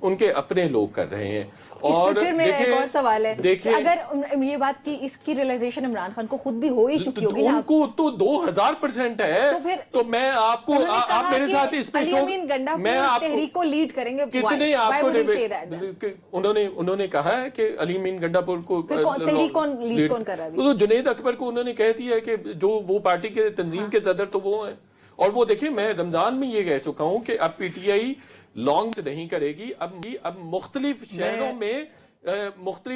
ان کے اپنے لوگ کر رہے ہیں. اور پھر میرا ایک اور سوال ہے دیکھیں اگر یہ بات کی اس کی ریلائزیشن عمران خان کو خود بھی ہو ہی چکی ہوگی نا, ان کو تو 2000% ہے, تو میں آپ کو, آپ میرے ساتھ اس پہ شو, میں آپ تحریک کو لیڈ کریں گے, کتنے آپ کو انہوں نے کہا ہے کہ علی امین گنڈا پور کو تحریک کون لیڈ کون کر رہا ہے, تو جنید اکبر کو انہوں نے کہہ دیا کہ جو وہ پارٹی کے تنظیم کے صدر تو وہ ہیں. اور وہ دیکھیں میں رمضان میں یہ کہہ چکا ہوں کہ اب پی ٹی آئی لانگ نہیں کرے گی, اب مختلف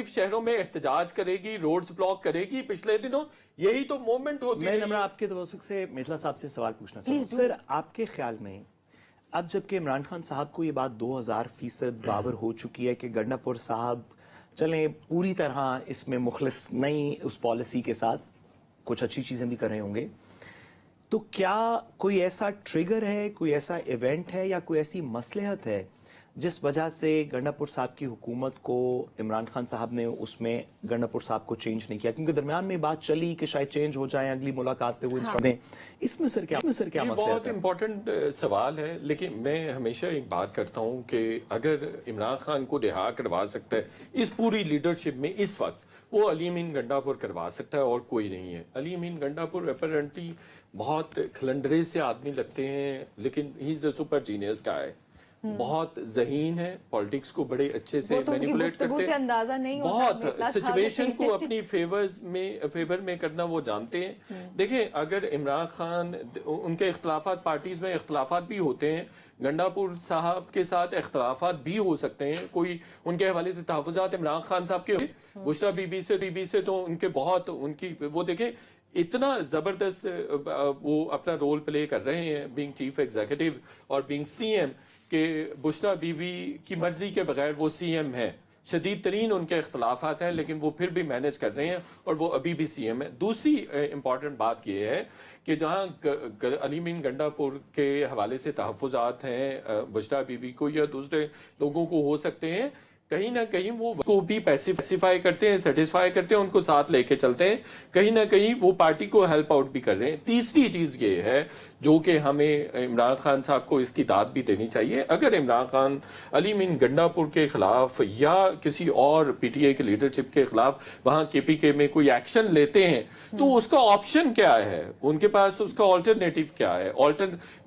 شہروں میں احتجاج کرے گی, روڈز بلاک کرے گی. پچھلے دنوں یہی تو موومنٹ ہوتی ہے. میں نمرہ آپ کے توسط سے میتھلا صاحب سے سوال پوچھنا چاہتا ہوں. سر آپ کے خیال میں اب جب کہ عمران خان صاحب کو یہ بات 2000% باور ہو چکی ہے کہ گنڈا پور صاحب چلیں پوری طرح اس میں مخلص نہیں اس پالیسی کے ساتھ, کچھ اچھی چیزیں بھی کر رہے ہوں گے, تو کیا کوئی ایسا ٹریگر ہے, کوئی ایسا ایونٹ ہے یا کوئی ایسی مصلحت ہے جس وجہ سے گنڈا پور صاحب کی حکومت کو عمران خان صاحب نے اس میں گنڈا پور صاحب کو چینج نہیں کیا؟ کیونکہ درمیان میں بات چلی کہ شاید چینج ہو جائے اگلی ملاقات پہ وہ دیں. اس میں سر کیا مسئلہ ہے؟ بہت امپورٹنٹ سوال ہے, لیکن میں ہمیشہ ایک بات کرتا ہوں کہ اگر عمران خان کو رہا کروا سکتا ہے اس پوری لیڈرشپ میں اس وقت, وہ علی امین گنڈا پور کروا سکتا ہے اور کوئی نہیں ہے. علی امین گنڈا پور اپیرنٹلی بہت کھلنڈرے سے آدمی لگتے ہیں, لیکن ہی از اے سپر جینیس کا ہے, بہت ذہین ہے, پالیٹکس کو بڑے اچھے سے مینیپولیٹ کرتے ہیں, بہت سچویشن کو اپنی فیور میں کرنا وہ جانتے ہیں. دیکھیں اگر عمران خان, ان کے اختلافات پارٹیز میں اختلافات بھی ہوتے ہیں, گنڈا پور صاحب کے ساتھ اختلافات بھی ہو سکتے ہیں, کوئی ان کے حوالے سے تحفظات عمران خان صاحب کے, بشرا بی بی سے تو ان کے بہت, ان کی وہ دیکھیں اتنا زبردست وہ اپنا رول پلے کر رہے ہیں بینگ چیف ایگزیکٹو اور بینگ سی ایم, کہ بشرا بی بی کی مرضی کے بغیر وہ سی ایم ہے. شدید ترین ان کے اختلافات ہیں لیکن وہ پھر بھی مینج کر رہے ہیں اور وہ ابھی بھی سی ایم ہے. دوسری امپورٹنٹ بات یہ ہے کہ جہاں علی امین گنڈا پور کے حوالے سے تحفظات ہیں بشرا بی بی کو یا دوسرے لوگوں کو ہو سکتے ہیں, کہیں نہ کہیں وہ کو بھی پیسیفائی کرتے ہیں, سیٹسفائی کرتے ہیں, ان کو ساتھ لے کے چلتے ہیں, کہیں نہ کہیں وہ پارٹی کو ہیلپ آؤٹ بھی کر رہے ہیں. تیسری چیز یہ ہے جو کہ ہمیں عمران خان صاحب کو اس کی داد بھی دینی چاہیے, اگر عمران خان علی امین گنڈا پور کے خلاف یا کسی اور پی ٹی آئی کے لیڈرشپ کے خلاف وہاں کے پی کے میں کوئی ایکشن لیتے ہیں تو اس کا آپشن کیا ہے, ان کے پاس اس کا آلٹرنیٹو کیا ہے.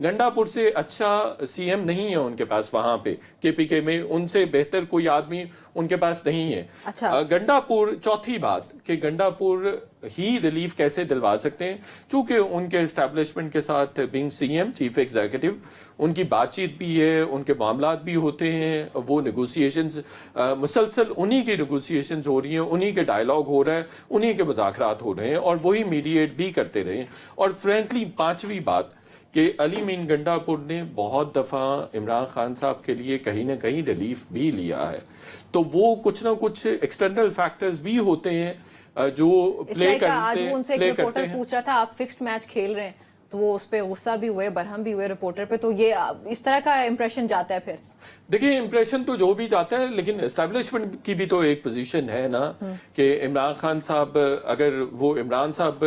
گنڈا پور سے اچھا سی ایم نہیں ہے ان کے پاس وہاں پہ کے پی کے میں, ان سے بہتر کوئی آدمی ان کے پاس نہیں ہے. گنڈا پور, چوتھی بات کہ گنڈا پور ہی ریلیف کیسے دلوا سکتے ہیں, چونکہ ان کے اسٹیبلشمنٹ کے ساتھ being C M chief executive ان کی بات چیت بھی ہے, ان کے معاملات بھی ہوتے ہیں, وہ نیگوسیشنز مسلسل انہی کی نیگوسیشنز ہو رہی ہیں, انہی کے ڈائلاگ ہو رہا ہے, انہی کے مذاکرات ہو رہے ہیں اور وہی میڈیٹ بھی کرتے رہے ہیں. اور فرینکلی پانچویں بات کہ علی امین گنڈا پور نے بہت دفعہ عمران خان صاحب کے لیے کہیں نہ کہیں ریلیف بھی لیا ہے, تو وہ کچھ نہ کچھ ایکسٹرنل فیکٹرز بھی ہوتے ہیں جو پلے کرتے ہیں. ان سے ایک رپورٹر پوچھ رہا تھا آپ فکسڈ میچ کھیل رہے ہیں, تو وہ اس پہ غصہ بھی ہوئے, برہم بھی ہوئے رپورٹر پہ, تو یہ اس طرح کا امپریشن جاتا ہے. پھر دیکھیں امپریشن تو جو بھی جاتا ہے, لیکن اسٹیبلشمنٹ کی بھی تو ایک پوزیشن ہے نا کہ عمران خان صاحب اگر وہ عمران صاحب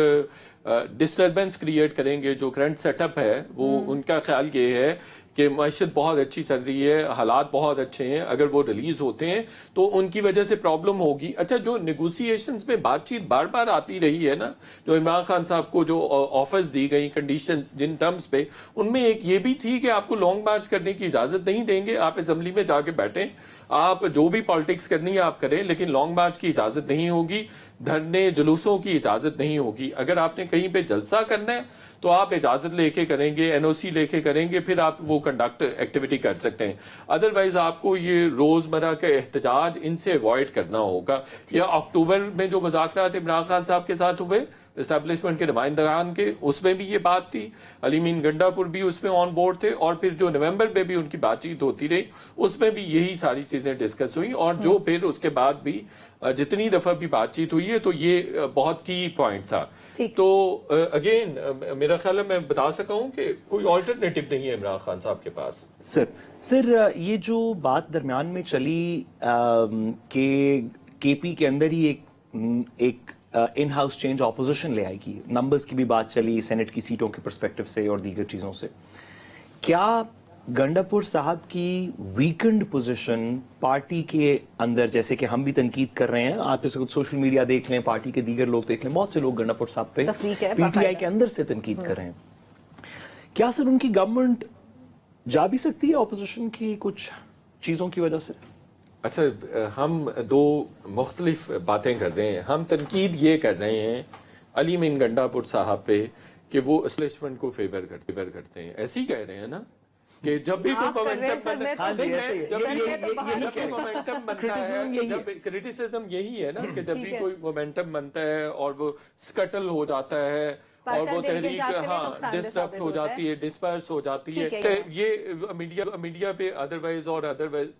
ڈسٹربنس کریٹ کریں گے, جو کرنٹ سیٹ اپ ہے وہ ان کا خیال یہ ہے کہ معیشت بہت اچھی چل رہی ہے, حالات بہت اچھے ہیں, اگر وہ ریلیز ہوتے ہیں تو ان کی وجہ سے پرابلم ہوگی. اچھا جو نیگوسیشنز میں بات چیت بار بار آتی رہی ہے نا, جو عمران خان صاحب کو جو آفرز دی گئی کنڈیشن جن ٹرمز پہ, ان میں ایک یہ بھی تھی کہ آپ کو لانگ مارچ کرنے کی اجازت نہیں دیں گے, آپ اسمبلی میں جا کے بیٹھیں, آپ جو بھی پالیٹکس کرنی ہے آپ کریں, لیکن لانگ مارچ کی اجازت نہیں ہوگی, دھرنے جلوسوں کی اجازت نہیں ہوگی. اگر آپ نے کہیں پہ جلسہ کرنا ہے تو آپ اجازت لے کے کریں گے, این او سی لے کے کریں گے, پھر آپ وہ کنڈکٹ ایکٹیویٹی کر سکتے ہیں. ادروائز آپ کو یہ روزمرہ کا احتجاج ان سے اوائڈ کرنا ہوگا. یا اکتوبر میں جو مذاکرات عمران خان صاحب کے ساتھ ہوئے اسٹیبلشمنٹ کے نمائندگان کے, اس میں بھی یہ بات تھی, علی امین گنڈا پور بھی اس میں آن بورڈ تھے, اور پھر جو نومبر میں بھی ان کی بات چیت ہوتی رہی اس میں بھی یہی ساری چیزیں ڈسکس ہوئی, اور جو پھر اس کے بعد بھی جتنی دفعہ بھی بات چیت ہوئی ہے تو یہ بہت کی پوائنٹ تھا. تو اگین میرا خیال ہے میں بتا سکا ہوں کہ کوئی آلٹرنیٹو نہیں ہے عمران خان صاحب کے پاس. سر یہ جو بات درمیان میں چلی کہ کے پی کے اندر ہی ایک ان ہاؤس چینج اپوزیشن لے آئے گی, نمبرز کی بھی بات چلی سینٹ کی سیٹوں کے پرسپیکٹو سے اور دیگر چیزوں سے, کیا گنڈاپور صاحب کی ویکنڈ پوزیشن پارٹی کے اندر، جیسے کہ ہم بھی تنقید کر رہے ہیں، آپ اس وقت سوشل میڈیا دیکھ لیں، پارٹی کے دیگر لوگ دیکھ لیں، بہت سے لوگ گنڈاپور صاحب پہ پی ٹی آئی کے اندر سے تنقید کر رہے ہیں. کیا سر ان کی گورنمنٹ جا بھی سکتی ہے اپوزیشن کی کچھ چیزوں کی وجہ سے؟ اچھا، ہم دو مختلف باتیں کر رہے ہیں. ہم تنقید یہ کر رہے ہیں علی امین گنڈاپور صاحب پہ کہ وہ اسٹیبلشمنٹ کو فیور کرتے ہیں. ایسے ہی کہہ رہے ہیں نا کہ جب بھی کوئی مومنٹم بنتا ہے، کریٹیسزم یہی ہے نا کہ جب بھی کوئی مومنٹم بنتا ہے اور وہ سکٹل ہو جاتا ہے اور وہ تحریک ڈسٹرپٹ ہو جاتی ہے، ڈسپرس ہو جاتی ہے، یہ میڈیا پہ ادروائز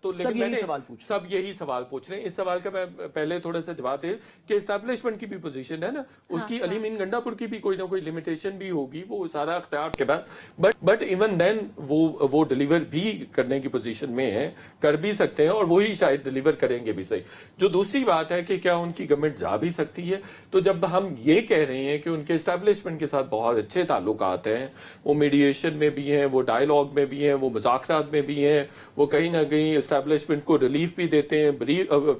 تو سب یہی سوال پوچھ رہے ہیں. اس سوال کا میں پہلے تھوڑا سا جواب دے کہ اسٹیبلشمنٹ کی بھی پوزیشن ہے نا، اس کی علی امین گنڈاپور کی بھی کوئی نہ کوئی لمیٹیشن بھی ہوگی، وہ سارا اختیار کے بعد بٹ ایون دین وہ ڈیلیور بھی کرنے کی پوزیشن میں ہے، کر بھی سکتے ہیں اور وہی شاید ڈیلیور کریں گے بھی صحیح. جو دوسری بات ہے کہ کیا ان کی گورنمنٹ جا بھی سکتی ہے، تو جب ہم یہ کہہ رہے ہیں کہ ان کے اسٹیبلشمنٹ کے ساتھ بہت اچھے تعلقات ہیں، وہ میڈیشن میں بھی ہیں، وہ ڈائیلاگ میں بھی ہیں، وہ مذاکرات میں بھی ہیں، وہ کہیں نہ کہیں اسٹیبلشمنٹ کو ریلیف بھی دیتے ہیں،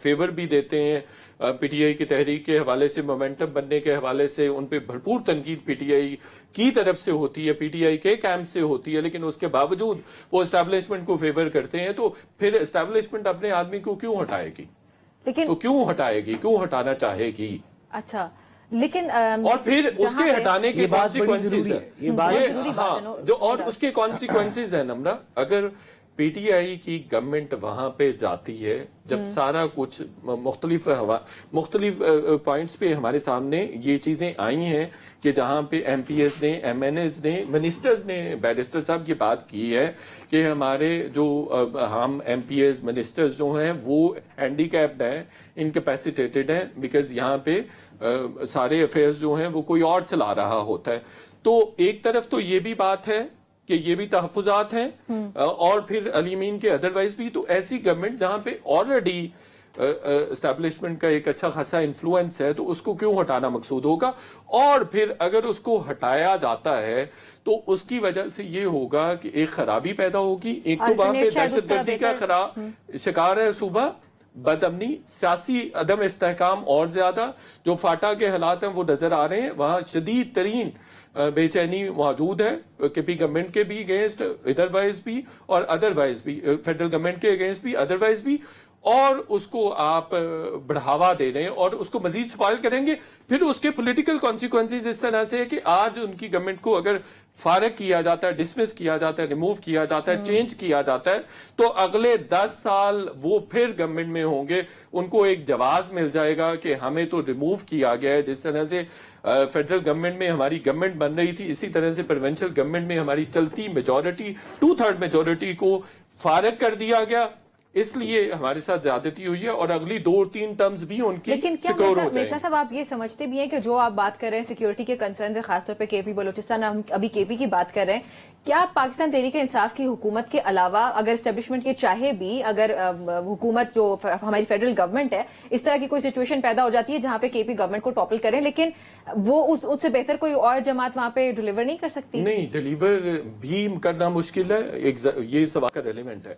فیور بھی دیتے ہیں. پی ٹی آئی کی تحریک کے حوالے سے، مومنٹم بننے کے حوالے سے ان پہ بھرپور تنقید پی ٹی آئی کی طرف سے ہوتی ہے، پی ٹی آئی کے کیمپ سے ہوتی ہے، لیکن اس کے باوجود وہ اسٹیبلشمنٹ کو فیور کرتے ہیں. تو پھر اسٹیبلشمنٹ اپنے آدمی کو کیوں ہٹائے گی؟ تو کیوں ہٹائے گی؟ کیوں ہٹانا چاہے گی؟ اچھا، لیکن اور پھر اس کے ہٹانے کے کانسیکوینسز اور اس کے کانسیکوینسز ہیں نمرہ. اگر پی ٹی آئی کی گورنمنٹ وہاں پہ جاتی ہے جب سارا کچھ مختلف پوائنٹس پہ ہمارے سامنے یہ چیزیں آئی ہیں کہ جہاں پہ ایم پی ایس نے، ایم این ایس نے، منسٹرز نے، بیرسٹر صاحب کی بات کی ہے کہ ہمارے جو ہم ایم پی ایس منسٹرز جو ہیں وہ ہینڈی کیپڈ ہیں، انکیپیسیٹیٹڈ ہیں، بیکاز یہاں پہ سارے افیئرز جو ہیں وہ کوئی اور چلا رہا ہوتا ہے. تو ایک طرف تو یہ بھی بات ہے کہ یہ بھی تحفظات ہیں، اور پھر علی امین کے ادروائز بھی. تو ایسی گورنمنٹ جہاں پہ آلریڈی اسٹیبلشمنٹ کا ایک اچھا خاصا انفلوئنس ہے، تو اس کو کیوں ہٹانا مقصود ہوگا؟ اور پھر اگر اس کو ہٹایا جاتا ہے تو اس کی وجہ سے یہ ہوگا کہ ایک خرابی پیدا ہوگی. ایک تو وہاں پہ دہشت گردی کا شکار ہے صوبہ، بد امنی، سیاسی عدم استحکام اور زیادہ، جو فاٹا کے حالات ہیں وہ نظر آ رہے ہیں. وہاں شدید ترین بے چینی موجود ہے کے پی گورنمنٹ کے بھی اگینسٹ، ادروائز بھی اور ادروائز بھی، فیڈرل گورنمنٹ کے اگینسٹ بھی، ادروائز بھی. اور اس کو آپ بڑھاوا دے رہے ہیں اور اس کو مزید سپائل کریں گے. پھر اس کے پولیٹیکل کانسیکوینسز اس طرح سے ہے کہ آج ان کی گورنمنٹ کو اگر فارغ کیا جاتا ہے، ڈسمس کیا جاتا ہے، ریموو کیا جاتا ہے، چینج کیا جاتا ہے، تو اگلے 10 سال وہ پھر گورنمنٹ میں ہوں گے. ان کو ایک جواز مل جائے گا کہ ہمیں تو ریموو کیا گیا ہے. جس طرح سے فیڈرل گورنمنٹ میں ہماری گورنمنٹ بن رہی تھی، اسی طرح سے پروونشل گورنمنٹ میں ہماری چلتی میجورٹی 2/3 میجورٹی کو فارغ کر دیا گیا. اس لیے ہمارے ساتھ زیادتی ہوئی ہے اور اگلی 2-3 ٹرمز بھی ان کی سیکور ہو جائیں گے. مرزا صاحب، آپ یہ سمجھتے بھی ہیں کہ جو آپ بات کر رہے ہیں سیکیورٹی کے کنسرنز ہے، خاص طور پہ کے پی بلوچستان، ہم ابھی کے پی کی بات کر رہے ہیں، کیا پاکستان تحریک انصاف کی حکومت کے علاوہ اگر اسٹیبلشمنٹ کے چاہے بھی، اگر حکومت جو ہماری فیڈرل گورنمنٹ ہے اس طرح کی کوئی سچویشن پیدا ہو جاتی ہے جہاں پہ کے پی گورنمنٹ کو ٹاپل کریں، لیکن وہ اس سے بہتر کوئی اور جماعت وہاں پہ ڈیلیور نہیں کر سکتی؟ نہیں، ڈیلیور بھی کرنا مشکل ہے. یہ سوال کا ریلیونٹ ہے.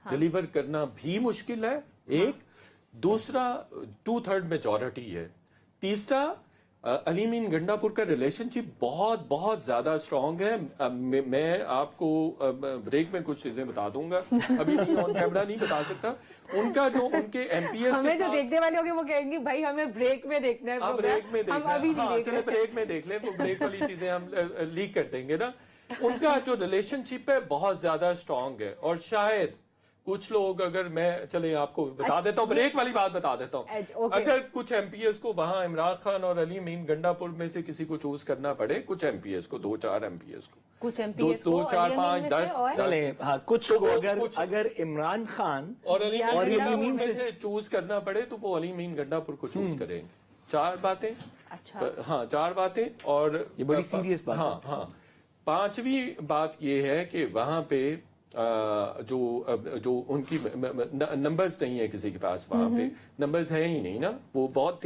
ڈیلیور کرنا بھی مشکل ہے. ایک دوسرا 2/3 میجورٹی ہے. تیسرا علی امین گنڈاپور کا ریلیشن شپ بہت بہت زیادہ اسٹرانگ ہے. میں آپ کو بریک میں کچھ چیزیں بتا دوں گا، ابھی نہیں آن کیمرہ نہیں بتا سکتا. ان کا جو ان کے ایم پی ایس ہمیں جو دیکھنے والے ہوں گے وہ کہیں گے بھائی ہمیں بریک میں دیکھنا ہے، بریک میں دیکھنا ہے. چلے بریک میں دیکھ لیں، وہ بریک والی چیزیں ہم لیک کر دیں گے نا. ان کا جو ریلیشن شپ ہے بہت زیادہ اسٹرانگ ہے. اور شاید کچھ لوگ، اگر میں چلے آپ کو بتا دیتا ہوں، بریک والی بات بتا دیتا ہوں، اگر کچھ ایم پی ایس کو وہاں عمران خان اور علی امین گنڈاپور میں سے کسی کو چوز کرنا پڑے، کچھ ایم پی ایس کو، 2-4 ایم پی ایس کو، کچھ ایم پی ایس 2, 4, 5, 10 چلیں کچھ کو اگر عمران خان اور علی امین میں سے چوز کرنا پڑے تو وہ علی امین گنڈاپور کو چوز کریں گے. 4 باتیں. ہاں 4 باتیں. اور یہ بڑی سیریس بات ہے. ہاں 5ویں بات یہ ہے کہ وہاں پہ جو ان کی نمبرز نہیں ہے کسی کے پاس، وہاں پہ نمبرز ہیں ہی نہیں نا. وہ بہت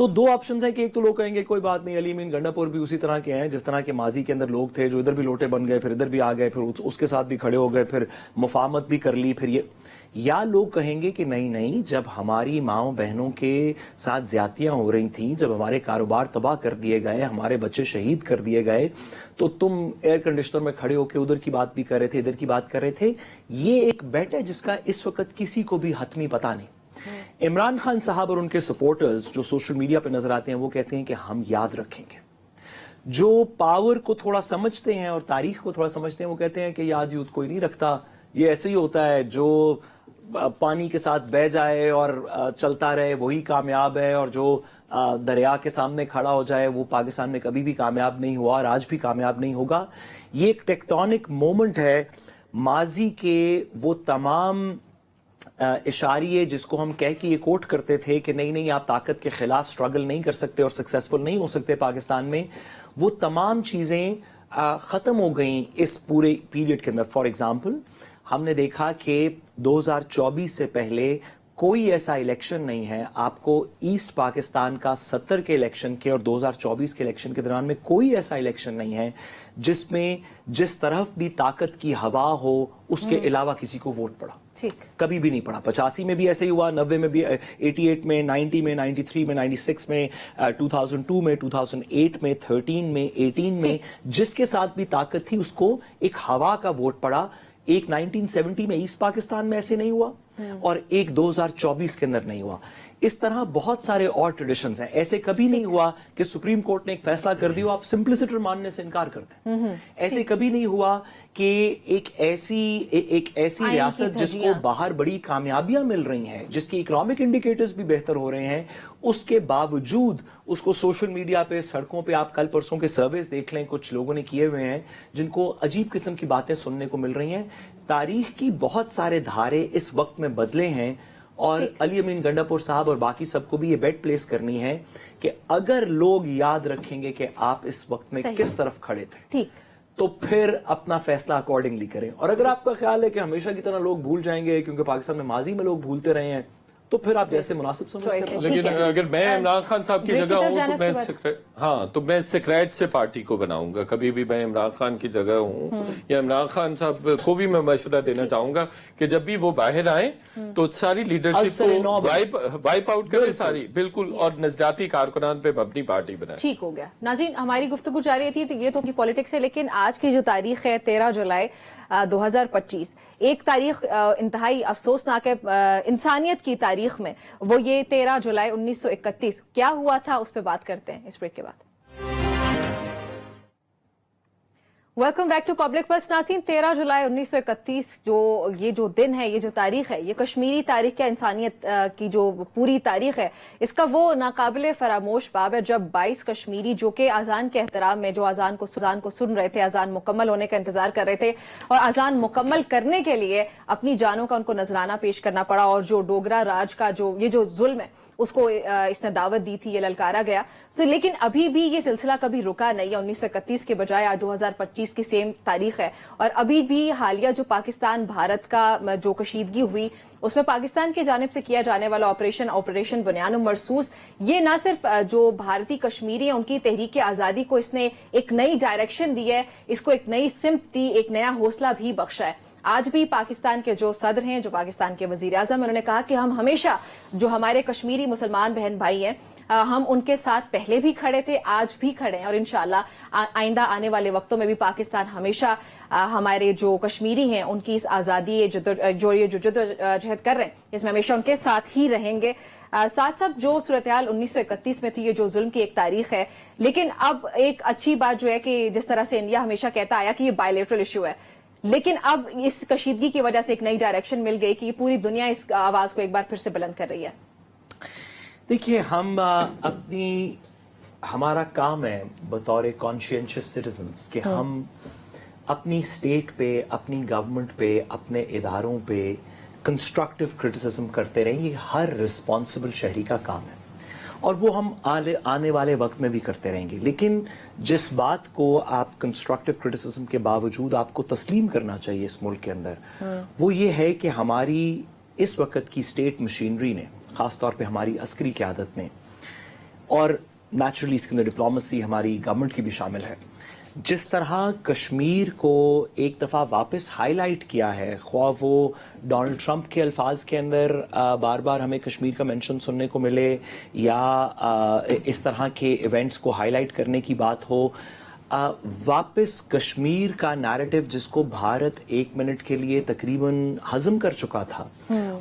تو دو آپشنز ہیں کہ ایک تو لوگ کہیں گے کوئی بات نہیں، علی امین گنڈا پور بھی اسی طرح کے ہیں جس طرح کے ماضی کے اندر لوگ تھے جو ادھر بھی لوٹے بن گئے، پھر ادھر بھی آ گئے، پھر اس کے ساتھ بھی کھڑے ہو گئے، پھر مفاہمت بھی کر لی، پھر یہ. یا لوگ کہیں گے کہ نہیں، جب ہماری ماؤں بہنوں کے ساتھ زیادتیاں ہو رہی تھیں، جب ہمارے کاروبار تباہ کر دیے گئے، ہمارے بچے شہید کر دیے گئے، تو تم ایئر کنڈیشنر میں کھڑے ہو کے ادھر کی بات بھی کر رہے تھے، ادھر کی بات کر رہے تھے. یہ ایک بیٹ ہے جس کا اس وقت کسی کو بھی حتمی پتہ نہیں. عمران خان صاحب اور ان کے سپورٹرز جو سوشل میڈیا پہ نظر آتے ہیں وہ کہتے ہیں کہ ہم یاد رکھیں گے. جو پاور کو تھوڑا سمجھتے ہیں اور تاریخ کو تھوڑا سمجھتے ہیں وہ کہتے ہیں کہ یاد یوت کوئی نہیں رکھتا، یہ ایسے ہی ہوتا ہے، جو پانی کے ساتھ بہہ جائے اور چلتا رہے وہی کامیاب ہے، اور جو دریا کے سامنے کھڑا ہو جائے وہ پاکستان میں کبھی بھی کامیاب نہیں ہوا اور آج بھی کامیاب نہیں ہوگا. یہ ایک ٹیکٹونک مومنٹ ہے. ماضی کے وہ تمام اشاریے جس کو ہم کہہ کے یہ کوٹ کرتے تھے کہ نہیں آپ طاقت کے خلاف سٹرگل نہیں کر سکتے اور سکسیسفل نہیں ہو سکتے پاکستان میں، وہ تمام چیزیں ختم ہو گئیں اس پورے پیریڈ کے اندر. فار ایگزامپل ہم نے دیکھا کہ 2024 سے پہلے کوئی ایسا الیکشن نہیں ہے، آپ کو ایسٹ پاکستان کا 70 کے الیکشن کے اور 2024 کے الیکشن کے دوران میں کوئی ایسا الیکشن نہیں ہے جس میں جس طرف بھی طاقت کی ہوا ہو اس کے علاوہ کسی کو ووٹ پڑا. کبھی بھی نہیں پڑا. 85 میں بھی ایسے ہی ہوا، 90 میں بھی، 88 میں، 90 میں، 93 میں، 96 میں، 2002 میں، 2008 میں، 13 میں، 18 میں جس کے ساتھ بھی طاقت تھی اس کو ایک ہوا کا ووٹ پڑا. ایک 1970 میں ایسٹ پاکستان میں ایسے نہیں ہوا اور ایک 2024 کے اندر نہیں ہوا. اس طرح بہت سارے اور ٹریڈیشنز ہیں. ایسے کبھی نہیں ہوا کہ سپریم کورٹ نے ایک فیصلہ کر دیا آپ سمپلسٹر ماننے سے انکار کرتے ہیں. ایسے کبھی نہیں ہوا کہ ایک ایسی ریاست جس کو باہر بڑی کامیابیاں مل رہی ہیں، جس کی اکنامک انڈیکیٹرز بھی بہتر ہو رہے ہیں، اس کے باوجود اس کو سوشل میڈیا پہ، سڑکوں پہ، آپ کل پرسوں کے سرویز دیکھ لیں کچھ لوگوں نے کیے ہوئے ہیں جن کو عجیب قسم کی باتیں سننے کو مل رہی ہیں. تاریخ کی بہت سارے دھارے اس وقت میں بدلے ہیں اور علی امین گنڈا پور صاحب اور باقی سب کو بھی یہ بیٹ پلیس کرنی ہے کہ اگر لوگ یاد رکھیں گے کہ آپ اس وقت میں کس طرف کھڑے تھے تو پھر اپنا فیصلہ اکارڈنگلی کریں. اور اگر آپ کا خیال ہے کہ ہمیشہ کی طرح لوگ بھول جائیں گے کیونکہ پاکستان میں ماضی میں لوگ بھولتے رہے ہیں، تو پھر آپ جیسے مناسب سمجھتے ہیں. لیکن اگر میں عمران خان صاحب کی جگہ ہوں تو میں سیکریٹ سے پارٹی کو بناؤں گا. کبھی بھی میں عمران خان کی جگہ ہوں یا عمران خان صاحب کو بھی میں مشورہ دینا چاہوں گا کہ جب بھی وہ باہر آئیں تو ساری لیڈرشپ کو وائپ آؤٹ کریں ساری، بالکل، اور نظریاتی کارکنان پہ اپنی پارٹی بنائیں. ٹھیک ہو گیا. ناظرین، ہماری گفتگو جاری تھی تو یہ تو پالیٹکس ہے، لیکن آج کی جو تاریخ ہے 13 جولائی 2025، ایک تاریخ انتہائی افسوسناک ہے انسانیت کی تاریخ میں. وہ یہ 13 جولائی 1931 کیا ہوا تھا اس پہ بات کرتے ہیں اس بریک کے بعد. Welcome back to Public Plus. ناظرین، 13 جولائی 1931 یہ جو دن ہے، یہ جو تاریخ ہے، یہ کشمیری تاریخ کا، انسانیت کی جو پوری تاریخ ہے، اس کا وہ ناقابل فراموش باب ہے جب 22 کشمیری جو کہ اذان کے احترام میں، جو اذان کو سن رہے تھے، اذان مکمل ہونے کا انتظار کر رہے تھے اور اذان مکمل کرنے کے لیے اپنی جانوں کا ان کو نذرانہ پیش کرنا پڑا، اور جو ڈوگرا راج کا یہ جو ظلم ہے اس کو اس نے دعوت دی تھی، یہ للکارا گیا. لیکن ابھی بھی یہ سلسلہ کبھی رکا نہیں ہے. 1931 کے بجائے آج 2025 کی سیم تاریخ ہے اور ابھی بھی حالیہ جو پاکستان بھارت کا جو کشیدگی ہوئی اس میں پاکستان کی جانب سے کیا جانے والا آپریشن بنیان مرصوص، یہ نہ صرف جو بھارتی کشمیری ہیں ان کی تحریک آزادی کو اس نے ایک نئی ڈائریکشن دی ہے، اس کو ایک نئی سمت دی، ایک نیا حوصلہ بھی بخشا ہے. آج بھی پاکستان کے جو صدر ہیں، جو پاکستان کے وزیر اعظم، انہوں نے کہا کہ ہم ہمیشہ جو ہمارے کشمیری مسلمان بہن بھائی ہیں ہم ان کے ساتھ پہلے بھی کھڑے تھے، آج بھی کھڑے ہیں، اور انشاءاللہ آئندہ آنے والے وقتوں میں بھی پاکستان ہمیشہ ہمارے جو کشمیری ہیں ان کی اس آزادی جو یہ جدوجہد کر رہے ہیں اس میں ہمیشہ ان کے ساتھ ہی رہیں گے. ساتھ جو صورتحال 1931 میں تھی، یہ جو ظلم کی ایک تاریخ ہے، لیکن اب ایک اچھی بات جو ہے کہ جس طرح سے انڈیا ہمیشہ کہتا آیا کہ یہ بائیلیٹرل ایشو ہے، لیکن اب اس کشیدگی کی وجہ سے ایک نئی ڈائریکشن مل گئی کہ یہ پوری دنیا اس آواز کو ایک بار پھر سے بلند کر رہی ہے. دیکھیے، ہمارا کام ہے بطور کانشینشس سٹیزنز کہ ہم اپنی سٹیٹ پہ، اپنی گورنمنٹ پہ، اپنے اداروں پہ کنسٹرکٹیو کرٹیسزم کرتے رہیں. یہ ہر رسپانسبل شہری کا کام ہے اور وہ ہم آنے والے وقت میں بھی کرتے رہیں گے. لیکن جس بات کو آپ کنسٹرکٹیو کرٹیسزم کے باوجود آپ کو تسلیم کرنا چاہیے اس ملک کے اندر، وہ یہ ہے کہ ہماری اس وقت کی اسٹیٹ مشینری نے، خاص طور پہ ہماری عسکری قیادت نے، اور نیچرلی اس کے اندر ڈپلومسی ہماری گورنمنٹ کی بھی شامل ہے. جس طرح کشمیر کو ایک دفعہ واپس ہائی لائٹ کیا ہے, خواہ وہ ڈونلڈ ٹرمپ کے الفاظ کے اندر بار بار ہمیں کشمیر کا مینشن سننے کو ملے, یا اس طرح کے ایونٹس کو ہائی لائٹ کرنے کی بات ہو, واپس کشمیر کا نیریٹو جس کو بھارت 1 منٹ کے لیے تقریباً ہضم کر چکا تھا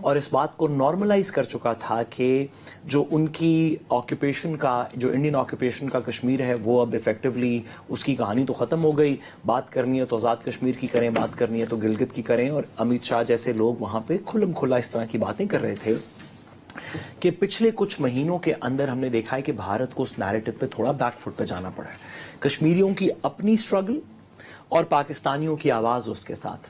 اور اس بات کو نارملائز کر چکا تھا کہ جو ان کی آکوپیشن کا, جو انڈین آکوپیشن کا کشمیر ہے, وہ اب ایفیکٹولی اس کی کہانی تو ختم ہو گئی. بات کرنی ہے تو آزاد کشمیر کی کریں, بات کرنی ہے تو گلگت کی کریں. اور امیت شاہ جیسے لوگ وہاں پہ کھلم کھلا اس طرح کی باتیں کر رہے تھے کہ پچھلے کچھ مہینوں کے اندر ہم نے دیکھا ہے کہ بھارت کو اس نیریٹو پہ تھوڑا بیک فٹ پہ جانا پڑا ہے. کشمیریوں کی اپنی سٹرگل اور پاکستانیوں کی آواز اس کے ساتھ,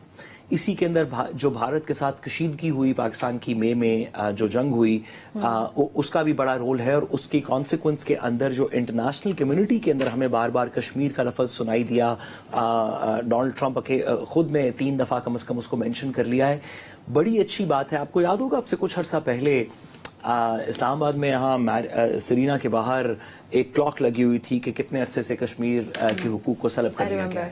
اسی کے اندر جو بھارت کے ساتھ کشیدگی ہوئی پاکستان کی مئی میں جو جنگ ہوئی, اس کا بھی بڑا رول ہے. اور اس کی کانسیکوینس کے اندر جو انٹرنیشنل کمیونٹی کے اندر ہمیں بار بار کشمیر کا لفظ سنائی دیا, ڈونلڈ ٹرمپ کے خود نے 3 دفعہ کم از کم اس کو مینشن کر لیا ہے. بڑی اچھی بات ہے. آپ کو یاد ہوگا اب سے کچھ عرصہ پہلے اسلام آباد میں یہاں سرینا کے باہر ایک کلاک لگی ہوئی تھی کہ کتنے عرصے سے کشمیر کے حقوق کو سلب کر لیا گیا ہے.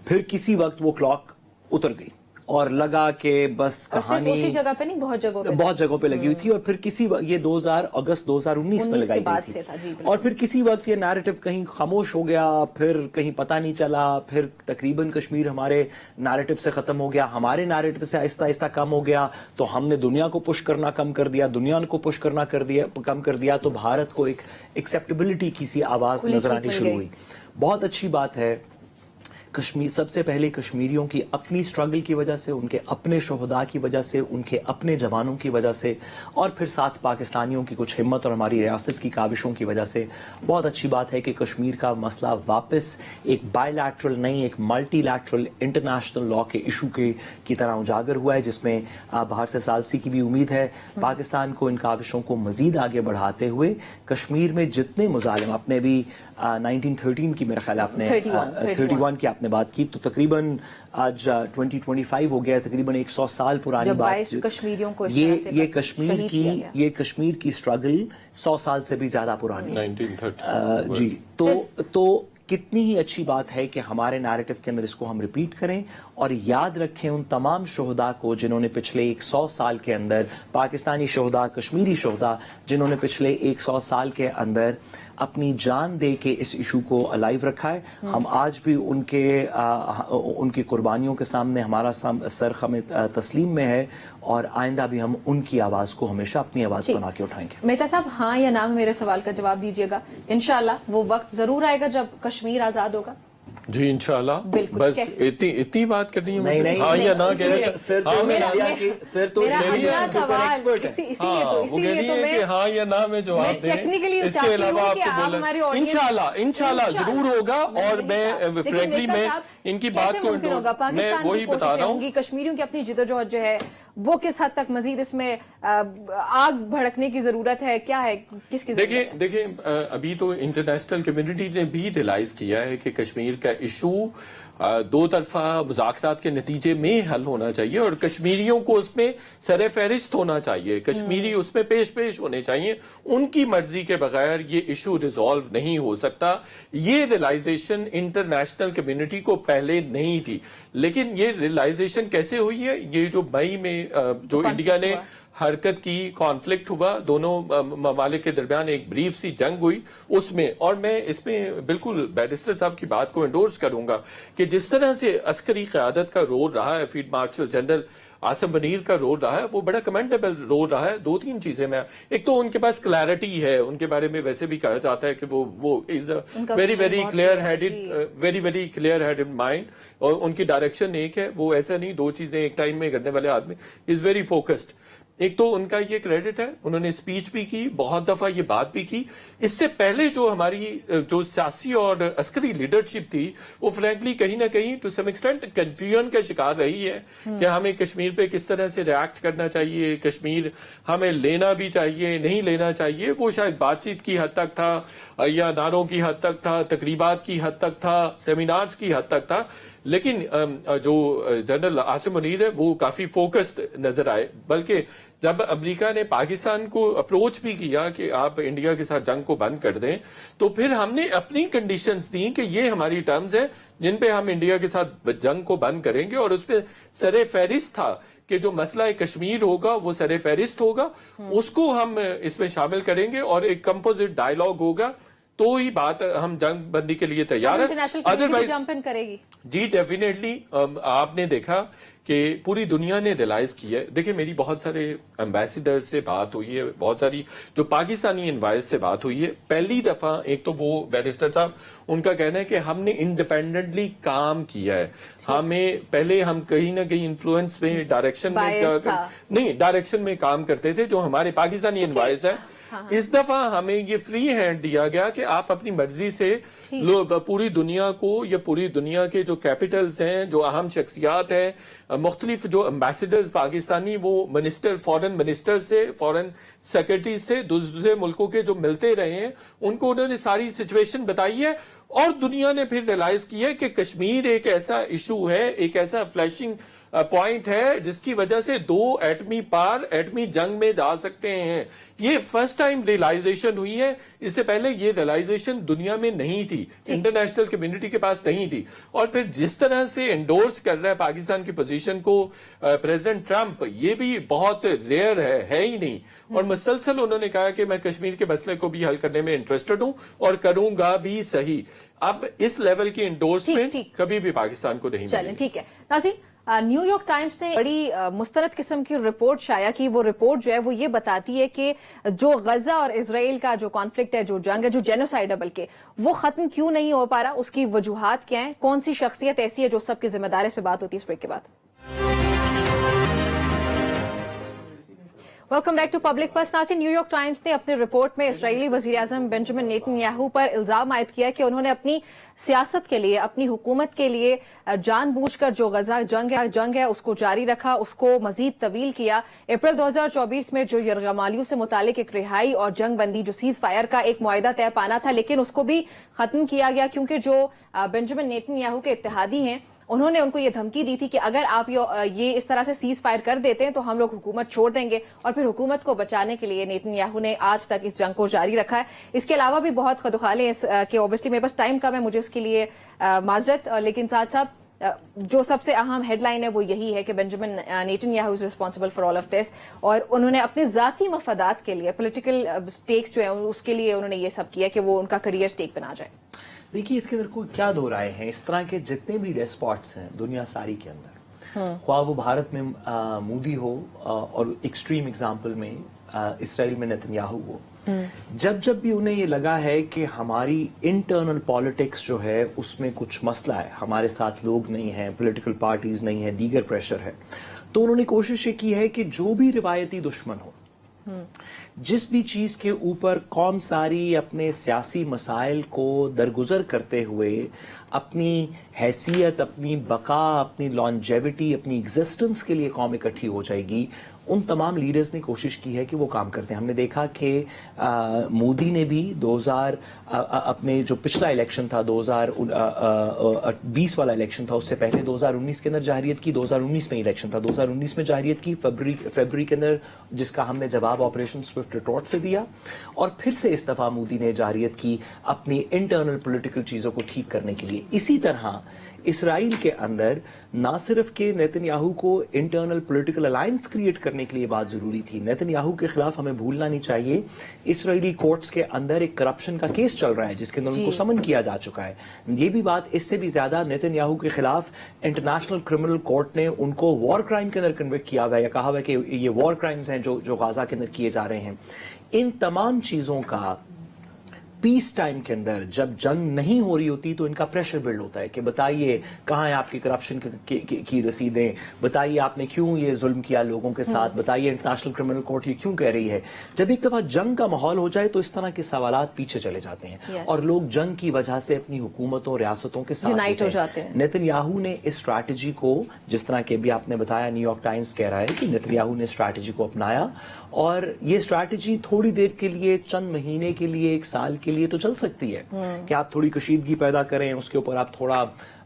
پھر کسی وقت وہ کلاک اتر گئی اور لگا کہ بس کہانی اسی جگہ پہ نہیں, بہت جگہوں پہ لگی ہوئی تھی. اور پھر کسی وقت یہ اگست 2019 میں لگائی گئی تھی, اور پھر کسی وقت یہ نیریٹو کہیں خاموش ہو گیا, پھر کہیں پتہ نہیں چلا, پھر تقریباً کشمیر ہمارے نیریٹو سے ختم ہو گیا, ہمارے نیریٹو سے آہستہ آہستہ کم ہو گیا. تو ہم نے دنیا کو پش کرنا کم کر دیا, دنیا کو پش کرنا کم کر دیا, تو بھارت کو ایک ایکسیپٹیبلٹی کی سی آواز نظر آنی شروع ہوئی. بہت اچھی بات ہے. کشمیر سب سے پہلے کشمیریوں کی اپنی سٹرگل کی وجہ سے, ان کے اپنے شہداء کی وجہ سے, ان کے اپنے جوانوں کی وجہ سے, اور پھر ساتھ پاکستانیوں کی کچھ ہمت اور ہماری ریاست کی کاوشوں کی وجہ سے بہت اچھی بات ہے کہ کشمیر کا مسئلہ واپس ایک بائی لیٹرل نہیں, ایک ملٹی لیٹرل انٹرنیشنل لا کے ایشو کی طرح اجاگر ہوا ہے, جس میں باہر سے ثالثی کی بھی امید ہے. پاکستان کو ان کاوشوں کو مزید آگے بڑھاتے ہوئے کشمیر میں جتنے مظالم, آپ نے بھی 1913 کی میرا خیال آپ نے 31 کی آپ نے بات کی, تو تقریباً آج 2025 ہو گیا, تقریباً 100 سال پرانی بات. یہ کشمیر کی سٹرگل 100 سال سے بھی زیادہ پرانی ہے. جی, تو کتنی ہی اچھی بات ہے کہ ہمارے نیریٹو کے اندر اس کو ہم ریپیٹ کریں اور یاد رکھیں ان تمام شہداء کو جنہوں نے پچھلے 100 سال کے اندر, پاکستانی شہداء, کشمیری شہداء, جنہوں نے پچھلے 100 سال کے اندر اپنی جان دے کے اس ایشو کو الائیو رکھا ہے. ہم آج بھی ان کی قربانیوں کے سامنے ہمارا سر خم تسلیم میں ہے, اور آئندہ بھی ہم ان کی آواز کو ہمیشہ اپنی آواز بنا کے اٹھائیں گے. مہتا صاحب, ہاں یا نہ میں میرے سوال کا جواب دیجیے گا. انشاءاللہ وہ وقت ضرور آئے گا جب کشمیر آزاد ہوگا. جی انشاءاللہ. بس اتنی بات کرنی ہے. نہیں ہاں یا نہ سر, تو سر تو ہاں یا نہ میں جواب دیں, اس کے علاوہ آپ کو بولیں انشاءاللہ ضرور ہوگا. اور میں فریکلی میں ان کی بات کو میں وہی بتا رہا ہوں, کشمیریوں کی اپنی جدوجہد جو ہے وہ کس حد تک مزید اس میں آگ بھڑکنے کی ضرورت ہے, کیا ہے, کس کی ضرورت ہے؟ دیکھیں ابھی تو انٹرنیشنل کمیونٹی نے بھی ریلائز کیا ہے کہ کشمیر کا ایشو 2 طرفہ مذاکرات کے نتیجے میں حل ہونا چاہیے, اور کشمیریوں کو اس میں سر فہرست ہونا چاہیے, کشمیری اس میں پیش ہونے چاہیے. ان کی مرضی کے بغیر یہ ایشو ریزالو نہیں ہو سکتا. یہ ریلائزیشن انٹرنیشنل کمیونٹی کو پہلے نہیں تھی, لیکن یہ ریلائزیشن کیسے ہوئی ہے, یہ جو مئی میں جو انڈیا نے حرکت کی, کانفلکٹ ہوا, دونوں ممالک کے درمیان ایک بریف سی جنگ ہوئی اس میں. اور میں اس میں بالکل بیرسٹر صاحب کی بات کو انڈورس کروں گا کہ جس طرح سے عسکری قیادت کا رول رہا ہے, field marshal general Asim Munir کا رول رہا ہے, وہ بڑا کمینڈیبل رول رہا ہے. 2-3 چیزیں میں, ایک تو ان کے پاس کلیئرٹی ہے, ان کے بارے میں ویسے بھی کہا جاتا ہے کہ وہ is a very clear headed mind, اور ان کی ڈائریکشن ایک ہے, وہ ایسا نہیں 2 چیزیں ایک ٹائم میں کرنے والے آدمی, از ویری فوکسڈ. ایک تو ان کا یہ کریڈٹ ہے, انہوں نے اسپیچ بھی کی, بہت دفعہ یہ بات بھی کی. اس سے پہلے جو ہماری جو سیاسی اور عسکری لیڈرشپ تھی وہ فرینکلی کہیں نہ کہیں ٹو سم ایکسٹینٹ کنفیوژن کا شکار رہی ہے کہ ہمیں کشمیر پہ کس طرح سے ریئیکٹ کرنا چاہیے, کشمیر ہمیں لینا بھی چاہیے نہیں لینا چاہیے. وہ شاید بات چیت کی حد تک تھا, یا نعروں کی حد تک تھا, تقریبات کی حد تک تھا, سیمینارز کی حد تک تھا. لیکن جو جنرل عاصم منیر ہے وہ کافی فوکسڈ نظر آئے, بلکہ جب امریکہ نے پاکستان کو اپروچ بھی کیا کہ آپ انڈیا کے ساتھ جنگ کو بند کر دیں تو پھر ہم نے اپنی کنڈیشنز دی کہ یہ ہماری ٹرمز ہیں جن پہ ہم انڈیا کے ساتھ جنگ کو بند کریں گے، اور اس پہ سر فہرست تھا کہ جو مسئلہ کشمیر ہوگا وہ سر فہرست ہوگا، اس کو ہم اس میں شامل کریں گے اور ایک کمپوزٹ ڈائیلاگ ہوگا، تو ہی بات ہم جنگ بندی کے لیے تیار ہیں۔ ادروائز جمپ ان کرے گی جی ڈیفینیٹلی۔ آپ نے دیکھا کہ پوری دنیا نے ریلائز کیا ہے، دیکھیں میری بہت سارے ایمبیسیڈر سے بات ہوئی ہے، بہت ساری جو پاکستانی انوائز سے بات ہوئی ہے، پہلی دفعہ ایک تو وہ بیرسٹر صاحب ان کا کہنا ہے کہ ہم نے انڈیپینڈنٹلی کام کیا ہے، ہمیں پہلے ہم کہیں نہ کہیں انفلوئنس میں ڈائریکشن میں کام کرتے تھے جو ہمارے پاکستانی انوائز ہیں، اس دفعہ ہمیں یہ فری ہینڈ دیا گیا کہ آپ اپنی مرضی سے پوری دنیا کو یا پوری دنیا کے جو کیپٹلز ہیں، جو اہم شخصیات ہیں، مختلف جو امبیسڈرز پاکستانی وہ منسٹر، فورن منسٹر سے، فورن سیکرٹری سے دوسرے ملکوں کے جو ملتے رہے ہیں ان کو انہوں نے ساری سچویشن بتائی ہے، اور دنیا نے پھر ریلائز کیا کہ کشمیر ایک ایسا ایشو ہے، ایک ایسا فلیشنگ پوائنٹ ہے جس کی وجہ سے دو ایٹمی جنگ میں جا سکتے ہیں۔ یہ فرسٹ ٹائم ریلائزیشن ہوئی ہے، اس سے پہلے یہ ریلائزیشن دنیا میں نہیں تھی، انٹرنیشنل کمیونٹی کے پاس نہیں تھی، اور پھر جس طرح سے انڈورس کر رہا ہے پاکستان کی پوزیشن کو پریزیڈنٹ ٹرمپ، یہ بھی بہت ریئر ہے ہی نہیں، اور مسلسل انہوں نے کہا کہ میں کشمیر کے مسئلے کو بھی حل کرنے میں انٹرسٹڈ ہوں اور کروں گا بھی صحیح۔ اب اس لیول کی انڈورسمنٹ کبھی بھی پاکستان کو نہیں ملی۔ ٹھیک ہے ناظرین، نیو یارک ٹائمز نے بڑی مستند قسم کی رپورٹ شائع کی۔ وہ رپورٹ جو ہے وہ یہ بتاتی ہے کہ جو غزہ اور اسرائیل کا جو کانفلکٹ ہے، جو جنگ ہے، جو جینوسائیڈ ہے بلکہ، وہ ختم کیوں نہیں ہو پا رہا، اس کی وجوہات کیا ہیں، کون سی شخصیت ایسی ہے جو سب کی ذمہ دار ہے، اس پہ بات ہوتی ہے اس بریک کے بعد۔ Welcome back to Public Plus. ناظرین، نیو یارک ٹائمز نے اپنے رپورٹ میں اسرائیلی وزیر اعظم بنجمن نیتن یاہو پر الزام عائد کیا کہ انہوں نے اپنی سیاست کے لیے، اپنی حکومت کے لیے جان بوجھ کر جو غزہ جنگ ہے اس کو جاری رکھا، اس کو مزید طویل کیا۔ اپریل 2024 میں جو یرغمالیوں سے متعلق ایک رہائی اور جنگ بندی، جو سیز فائر کا ایک معاہدہ طے پانا تھا، لیکن اس کو بھی ختم کیا گیا کیونکہ جو بنجمن نیتن یاہو کے اتحادی ہیں انہوں نے ان کو یہ دھمکی دی تھی کہ اگر آپ یہ اس طرح سے سیز فائر کر دیتے ہیں تو ہم لوگ حکومت چھوڑ دیں گے، اور پھر حکومت کو بچانے کے لیے نیتن یاہو نے آج تک اس جنگ کو جاری رکھا ہے۔ اس کے علاوہ بھی بہت خدوخالیں کہ اوبیسلی میرے پاس ٹائم کم ہے، مجھے اس کے لیے معذرت، لیکن ساتھ ساتھ جو سب سے اہم ہیڈ لائن ہے وہ یہی ہے کہ Benjamin Nitin Yahoo is responsible for all of this, اور انہوں نے اپنے ذاتی مفادات کے لیے، پولیٹیکل سٹیکس جو ہیں اس کے لیے انہوں نے یہ سب کیا کہ وہ ان کا کریئر سٹیک پہ نہ جائے۔ دیکھیے اس کے اندر کوئی کیا دو رائے ہیں، اس طرح کے جتنے بھی ڈیسپاٹس ہیں دنیا ساری کے اندر، خواہ وہ بھارت میں مودی ہو اور ایکسٹریم ایگزامپل میں اسرائیل میں نیتن یاہو ہو، جب بھی انہیں یہ لگا ہے کہ ہماری انٹرنل پالیٹکس جو ہے اس میں کچھ مسئلہ ہے، ہمارے ساتھ لوگ نہیں ہیں، پولیٹیکل پارٹیز نہیں ہیں، دیگر پریشر ہے، تو انہوں نے کوشش یہ کی ہے کہ جو بھی روایتی دشمن ہو، جس بھی چیز کے اوپر قوم ساری اپنے سیاسی مسائل کو درگزر کرتے ہوئے اپنی حیثیت، اپنی بقا، اپنی لانجیوٹی، اپنی ایگزسٹنس کے لیے قوم اکٹھی ہو جائے گی، ان تمام لیڈرز نے کوشش کی ہے کہ وہ کام کرتے ہیں۔ ہم نے دیکھا کہ مودی نے بھی اپنے جو پچھلا الیکشن تھا 2020 والا الیکشن تھا، اس سے پہلے 2019 کے اندر جارحیت کی، 2019 میں الیکشن تھا، 2019 میں جارحیت کی فیبرری کے اندر، جس کا ہم نے جواب آپریشن سوئفٹ ریٹورٹ سے دیا، اور پھر سے اس دفعہ مودی نے جارحیت کی اپنی انٹرنل پولیٹیکل چیزوں کو ٹھیک کرنے کے لیے۔ اسی طرح اسرائیل کے اندر نہ صرف کہ نیتن یاہو کو انٹرنل پولیٹیکل الائنس کریٹ کرنے کے لیے بات ضروری تھی، نیتن یاہو کے خلاف ہمیں بھولنا نہیں چاہیے اسرائیلی کورٹس کے اندر ایک کرپشن کا کیس چل رہا ہے جس کے اندر ان کو سمن کیا جا چکا ہے۔ یہ بھی بات، اس سے بھی زیادہ نیتن یاہو کے خلاف انٹرنیشنل کرمنل کورٹ نے ان کو وار کرائم کے اندر کنوکٹ کیا ہوا ہے، یا کہا ہوا ہے کہ یہ وار کرائمز ہیں جو غزہ کے اندر کیے جا رہے ہیں۔ ان تمام چیزوں کا پیس ٹائم کے اندر جب جنگ نہیں ہو رہی ہوتی تو ان کا پریشر بلڈ ہوتا ہے کہ بتائیے کہاں ہیں آپ کی کرپشن کی رسیدیں، بتائیے آپ نے کیوں یہ ظلم کیا لوگوں کے ساتھ، بتائیے انٹرنیشنل کرمنل کورٹ یہ کیوں کہہ رہی ہے۔ جب ایک دفعہ جنگ کا ماحول ہو جائے تو اس طرح کے سوالات پیچھے چلے جاتے ہیں اور لوگ جنگ کی وجہ سے اپنی حکومتوں، ریاستوں کے ساتھ یونائٹ ہو جاتے ہیں۔ نیتن یاہو نے اس اسٹریٹجی کو، جس طرح کہ بھی آپ نے بتایا، نیو یارک ٹائمز کہہ رہا ہے کہ نیتن یاہو نے اسٹریٹجی کو اپنایا، اور یہ اسٹریٹجی تھوڑی دیر کے لیے، چند مہینے کے لیے، ایک سال کے لیے تو چل سکتی ہے کہ آپ تھوڑی کشیدگی پیدا کریں، اس کے اوپر آپ تھوڑا